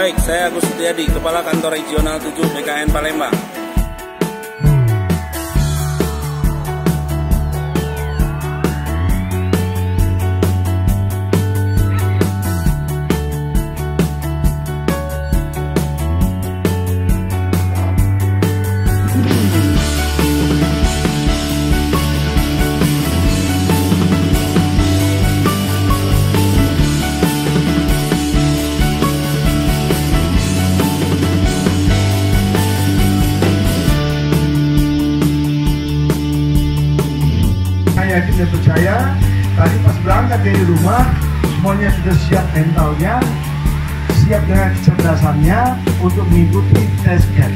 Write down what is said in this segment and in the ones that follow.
Baik, saya Agus Setiadi, Kepala Kantor Regional 7 BKN Palembang. Saya yakin dan percaya tadi pas berangkat dari rumah semuanya sudah siap mentalnya, siap dengan kecerdasannya untuk mengikuti tes CAT.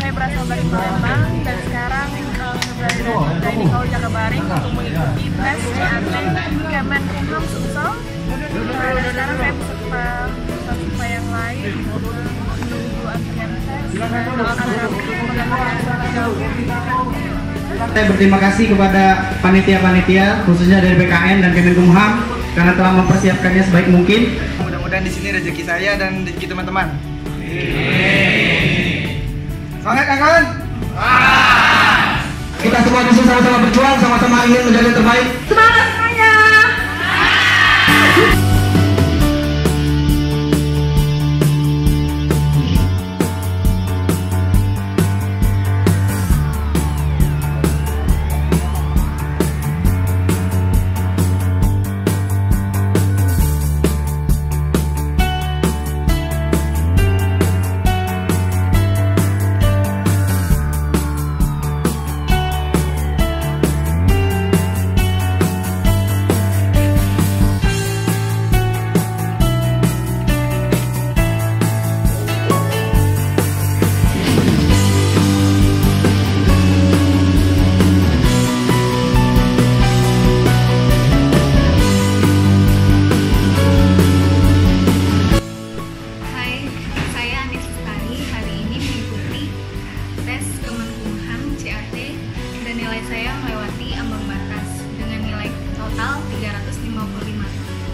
Saya berasal dari Palembang dan sekarang berada di Kau Jakabaring untuk mengikuti tes CAT Kemenkumham Sumsel. Dan sekarang saya peserta yang lain menunggu antrian tes. Saya berterima kasih kepada panitia-panitia khususnya dari BKN dan Kemenkumham karena telah mempersiapkannya sebaik mungkin. Mudah-mudahan di sini rezeki saya dan rezeki teman-teman. Semangat kawan! Kita semua di sini sama-sama berjuang, sama-sama ingin menjadi yang terbaik. Semangat semuanya! Nilai saya melewati ambang batas dengan nilai total 355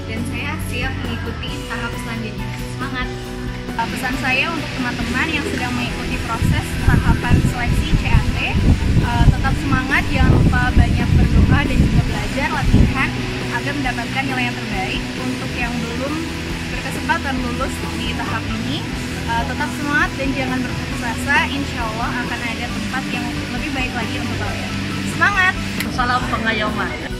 dan saya siap mengikuti tahap selanjutnya. Semangat! Pesan saya untuk teman-teman yang sedang mengikuti proses tahapan seleksi CAT, tetap semangat, jangan lupa banyak berdoa dan juga belajar latihan agar mendapatkan nilai yang terbaik. Untuk yang belum berkesempatan lulus di tahap ini, tetap semangat dan jangan berputus asa. Insya Allah akan ada tempat yang lebih baik lagi untuk kalian. Semangat! Salam pengayoman.